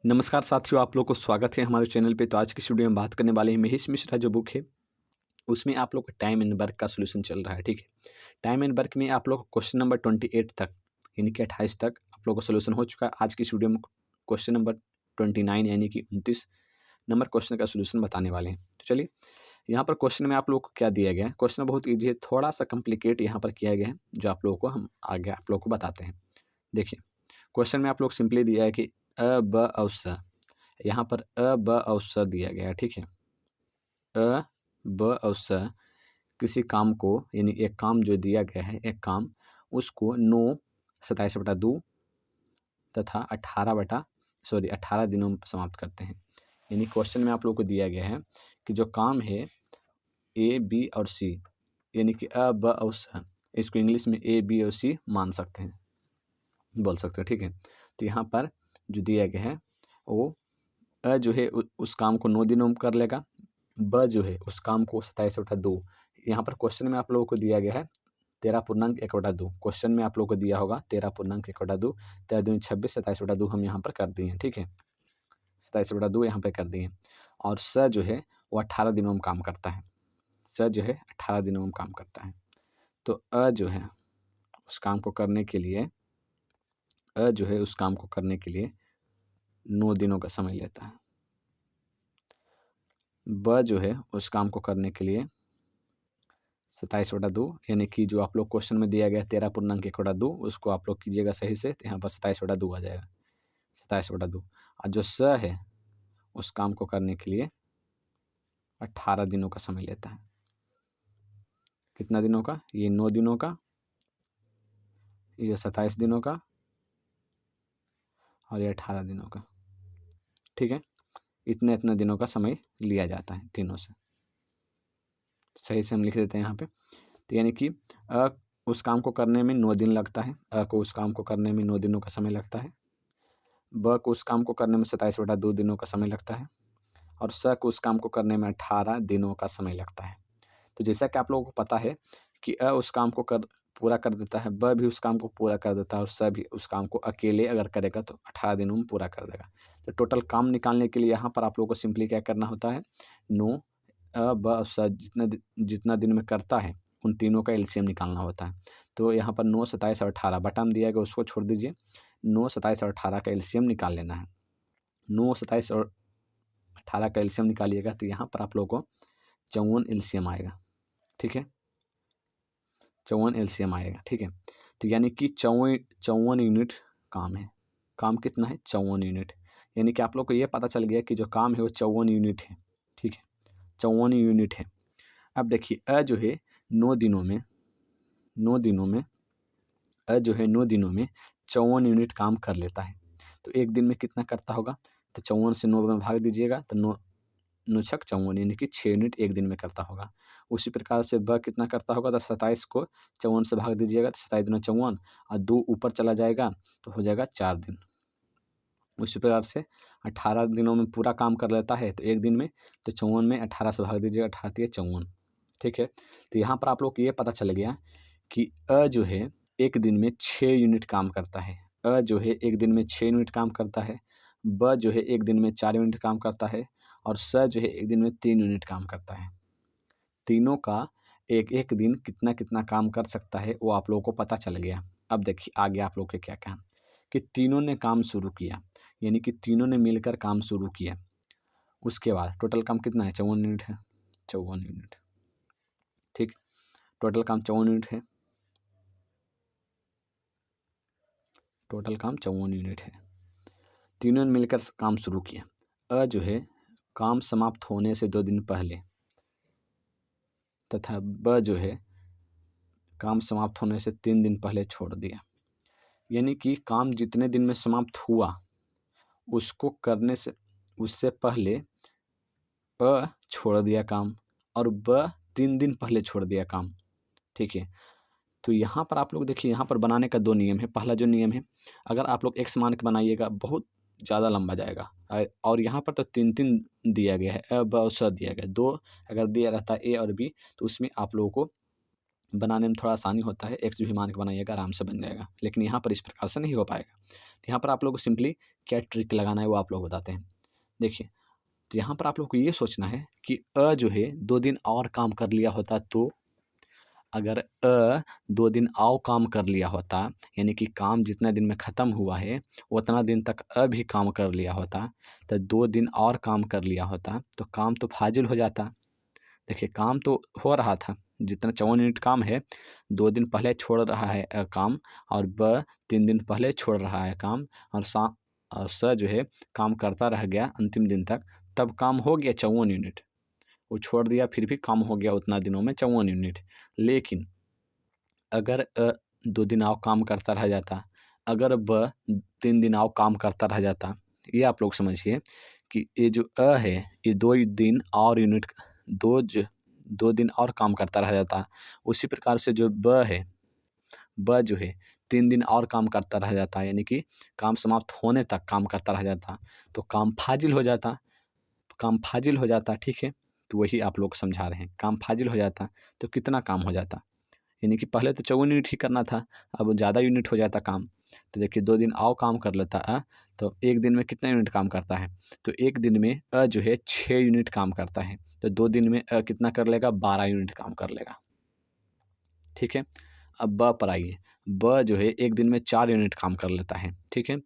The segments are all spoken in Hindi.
नमस्कार साथियों, आप लोग को स्वागत है हमारे चैनल पे। तो आज की इस वीडियो में बात करने वाले हैं महेश मिश्रा जो बुक है, उसमें आप लोग का टाइम एंड वर्क का सॉल्यूशन चल रहा है। ठीक है, टाइम एंड वर्क में आप लोग क्वेश्चन नंबर 28 तक, यानी कि 28 तक आप लोग का सॉल्यूशन हो चुका है। आज की इस वीडियो में क्वेश्चन नंबर 29 यानी कि 29 नंबर क्वेश्चन का सॉल्यूशन बताने वाले हैं। तो चलिए, यहाँ पर क्वेश्चन में आप लोग को क्या दिया गया है। क्वेश्चन बहुत ईजी है, थोड़ा सा कॉम्प्लिकेट यहाँ पर किया गया है, जो आप लोगों को हम आगे आप लोग को बताते हैं। देखिए, क्वेश्चन में आप लोग सिंपली दिया है कि अ ब और स, यहाँ पर अ ब और स दिया गया है। ठीक है, अ ब और स किसी काम को, यानी एक काम जो दिया गया है, एक काम उसको 9 27/2 तथा 18 दिनों में समाप्त करते हैं। यानी क्वेश्चन में आप लोग को दिया गया है कि जो काम है ए बी और सी, यानी कि अ ब और स, इसको इंग्लिश में ए बी और सी मान सकते हैं, बोल सकते हैं। ठीक है, तो यहाँ पर जो दिया गया है वो अ जो है उस काम को 9 दिनों में कर लेगा, ब जो है उस काम को 27/2। यहाँ पर क्वेश्चन में आप लोगों को दिया गया है 13.1/2। क्वेश्चन में आप लोगों को दिया होगा 13.1/2, 13 दूनी 26, 27/2 हम यहाँ पर कर दिए हैं। ठीक है, 27/2 यहाँ पे कर दिए हैं। और स जो है वो 18 दिनों में काम करता है। स जो है 18 दिनों में काम करता है। तो अ जो है उस काम को करने के लिए, अ जो है उस काम को करने के लिए 9 दिनों का समय लेता है। ब जो है उस काम को करने के लिए 27/2, यानी कि जो आप लोग क्वेश्चन में दिया गया 13.1/2, उसको आप लोग कीजिएगा सही से, तो यहाँ पर 27/2 आ जाएगा, 27/2। और जो स है उस काम को करने के लिए 18 दिनों का समय लेता है। कितना दिनों का? ये 9 दिनों का, ये 27 दिनों का, और ये 18 दिनों का। ठीक है, इतने इतने दिनों का समय लिया जाता है तीनों से। सही से हम लिख देते हैं यहाँ पे। तो यानी कि अ उस काम को करने में 9 दिन लगता है, अ को उस काम को करने में 9 दिनों का समय लगता है, ब को उस काम को करने में 27/2 दिनों का समय लगता है, और स को उस काम को करने में 18 दिनों का समय लगता है। तो जैसा कि आप लोगों को पता है कि अ उस काम को पूरा कर देता है, ब भी उस काम को पूरा कर देता है, और स भी उस काम को अकेले अगर करेगा तो 18 दिनों में पूरा कर देगा। तो टोटल काम निकालने के लिए यहाँ पर आप लोगों को सिंपली क्या करना होता है, 9 अ ब और स जितना दिन में करता है उन तीनों का एलसीएम निकालना होता है। तो यहाँ पर 9, 27 और 18 बटा में दिया गया, उसको छोड़ दीजिए। 9, 27 और 18 का एलसीएम निकाल लेना है। 9, 27 और 18 का एलसीएम निकालिएगा तो यहाँ पर आप लोगों को 54 एलसीएम आएगा। ठीक है, 54 एलसीएम आएगा। ठीक है, तो यानी कि 54 यूनिट काम है। काम कितना है? 54 यूनिट। यानी कि आप लोग को ये पता चल गया कि जो काम है वो 54 यूनिट है। ठीक है, 54 यूनिट है। अब देखिए, अ जो है 9 दिनों में, 9 दिनों में अ जो है 9 दिनों में 54 यूनिट काम कर लेता है। तो एक दिन में कितना करता होगा? तो 54 से 9 में भाग दीजिएगा तो 9 9 छक 54, यानी कि 6 यूनिट एक दिन में करता होगा। उसी प्रकार से ब कितना करता होगा? तो 27 को 54 से भाग दीजिएगा तो 27 दूना 54, और 2 ऊपर चला जाएगा तो हो जाएगा 4 दिन। उसी प्रकार से 18 दिनों में पूरा काम कर लेता है तो एक दिन में, तो 54 में 18 से भाग दीजिएगा, 18 तिया 54। ठीक है, तो यहाँ पर आप लोग को ये पता चल गया कि अ जो है एक दिन में 6 यूनिट काम करता है। अ जो है एक दिन में 6 यूनिट काम करता है, ब जो है एक दिन में 4 यूनिट काम करता है, और स जो है एक दिन में 3 यूनिट काम करता है। तीनों का एक एक दिन कितना कितना काम कर सकता है वो आप लोगों को पता चल गया। अब देखिए आगे आप लोग के क्या काम, कि तीनों ने काम शुरू किया, यानी कि तीनों ने मिलकर काम शुरू किया। उसके बाद टोटल काम कितना है? 54 यूनिट है, 54 यूनिट। ठीक, टोटल काम 54 यूनिट है, टोटल काम 54 यूनिट है। तीनों ने मिलकर काम शुरू किया। अ जो है काम समाप्त होने से 2 दिन पहले, तथा ब जो है काम समाप्त होने से 3 दिन पहले छोड़ दिया। यानी कि काम जितने दिन में समाप्त हुआ उसको करने से, उससे पहले अ छोड़ दिया काम, और ब 3 दिन पहले छोड़ दिया काम। ठीक है, तो यहाँ पर आप लोग देखिए, यहाँ पर बनाने का 2 नियम है। पहला जो नियम है, अगर आप लोग एक्स मान के बनाइएगा बहुत ज़्यादा लंबा जाएगा, और यहाँ पर तो 3-3 दिया गया है, अ ब और स दिया गया है। 2 अगर दिया रहता ए और बी तो उसमें आप लोगों को बनाने में थोड़ा आसानी होता है, एक्स भी मान के बनाइएगा, आराम से बन जाएगा। लेकिन यहाँ पर इस प्रकार से नहीं हो पाएगा। तो यहाँ पर आप लोग को सिंपली क्या ट्रिक लगाना है वो आप लोग बताते हैं। देखिए, तो यहाँ पर आप लोग को ये सोचना है कि जो है 2 दिन और काम कर लिया होता तो, अगर 2 दिन और काम कर लिया होता, यानी कि काम जितना दिन में ख़त्म हुआ है उतना दिन तक भी काम कर लिया होता, तो 2 दिन और काम कर लिया होता तो काम तो फाजिल हो जाता। देखिए, काम तो हो रहा था, जितना 54 यूनिट काम है 2 दिन पहले छोड़ रहा है काम, और 3 दिन पहले छोड़ रहा है काम, और जो है काम करता रह गया अंतिम दिन तक, तब काम हो गया 54 यूनिट। वो छोड़ दिया फिर भी काम हो गया उतना दिनों में 54 यूनिट। लेकिन अगर 2 दिन और काम करता रह जाता, अगर 3 दिन और काम करता रह जाता, ये आप लोग समझिए कि ये जो है ये 2 दिन और यूनिट 2 दिन और काम करता रह जाता। उसी प्रकार से जो है, जो है 3 दिन और काम करता रह जाता, यानी कि काम समाप्त होने तक काम करता रह जाता, तो काम फाजिल हो जाता। काम फाजिल हो जाता, ठीक है। तो वही आप लोग समझा रहे हैं, काम फाजिल हो जाता तो कितना काम हो जाता, यानी कि पहले तो 54 यूनिट ही करना था, अब ज़्यादा यूनिट हो जाता काम। तो देखिए 2 दिन और काम कर लेता तो 1 दिन में कितना यूनिट काम करता है, तो 1 दिन में जो है 6 यूनिट काम करता है, तो 2 दिन में कितना कर लेगा, 12 यूनिट काम कर लेगा, ठीक है। अब पर आइए, जो है 1 दिन में 4 यूनिट काम कर लेता है, ठीक है।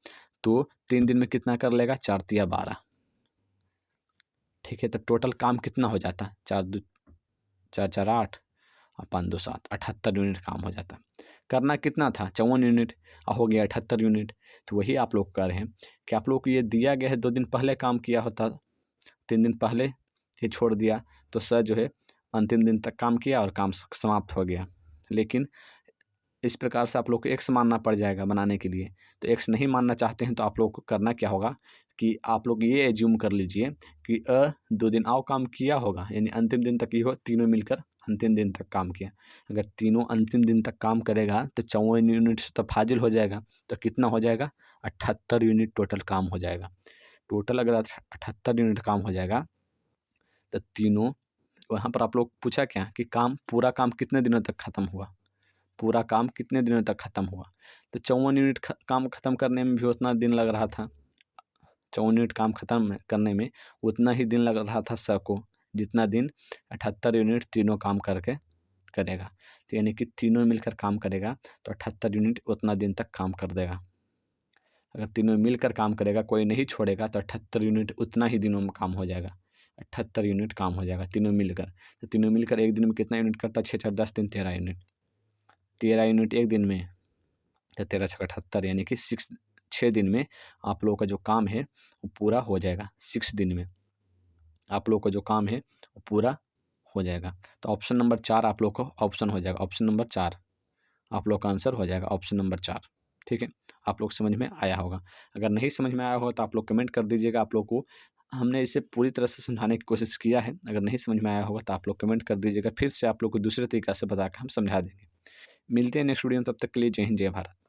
तो 3 दिन में कितना कर लेगा, 4 तिया 12, ठीक है। तो टोटल काम कितना हो जाता, 4 4 8 और 5 2 7, 78 यूनिट काम हो जाता। करना कितना था, 54 यूनिट, और हो गया 78 यूनिट। तो वही आप लोग कर रहे हैं कि आप लोग को ये दिया गया है 2 दिन पहले काम किया होता, 3 दिन पहले ही छोड़ दिया, तो सर जो है अंतिम दिन तक काम किया और काम समाप्त हो गया। लेकिन इस प्रकार से आप लोग को एक्स मानना पड़ जाएगा बनाने के लिए। तो एक्स नहीं मानना चाहते हैं तो आप लोग को करना क्या होगा कि आप लोग ये एज्यूम कर लीजिए कि 2 दिन और काम किया होगा, यानी अंतिम दिन तक ही हो, तीनों मिलकर अंतिम दिन तक काम किया। अगर तीनों अंतिम दिन तक काम करेगा तो 54 यूनिट से तो फाजिल हो जाएगा, तो कितना हो जाएगा, 78 यूनिट टोटल काम हो जाएगा। टोटल अगर 78 यूनिट काम हो जाएगा तो तीनों, वहाँ पर आप लोग पूछा क्या कि काम, पूरा काम कितने दिनों तक ख़त्म हुआ, पूरा काम कितने दिनों तक ख़त्म हुआ, तो 54 यूनिट काम ख़त्म करने में भी उतना दिन लग रहा था। 54 यूनिट काम ख़त्म करने में उतना ही दिन लग रहा था सर को, जितना दिन 78 यूनिट तीनों काम करके करेगा। तो यानी कि तीनों मिलकर काम करेगा तो 78 यूनिट उतना दिन तक काम कर देगा। अगर तीनों मिलकर काम करेगा, कोई नहीं छोड़ेगा, तो 78 यूनिट उतना ही दिनों में काम हो जाएगा। 78 यूनिट काम हो जाएगा तीनों मिलकर। तो तीनों मिलकर एक दिन में कितना यूनिट करता है, 6 4 10 3 13 यूनिट। 13 यूनिट एक दिन में, तो 13 छः 78, यानी कि 6 दिन में आप लोगों का जो काम है वो पूरा हो जाएगा। 6 दिन में आप लोगों का जो काम है वो पूरा हो जाएगा। तो ऑप्शन नंबर 4 आप लोग को ऑप्शन हो जाएगा। ऑप्शन नंबर 4 आप लोग का आंसर हो जाएगा, ऑप्शन नंबर 4, ठीक है। आप लोग समझ में आया होगा। अगर नहीं समझ में आया होगा तो आप लोग कमेंट कर दीजिएगा। आप लोग को हमने इसे पूरी तरह से समझाने की कोशिश किया है। अगर नहीं समझ में आया होगा तो आप लोग कमेंट कर दीजिएगा, फिर से आप लोग को दूसरे तरीक़ा से बता के हम समझा देंगे। मिलते हैं नेक्स्ट वीडियो में, तब तक के लिए जय हिंद जय भारत।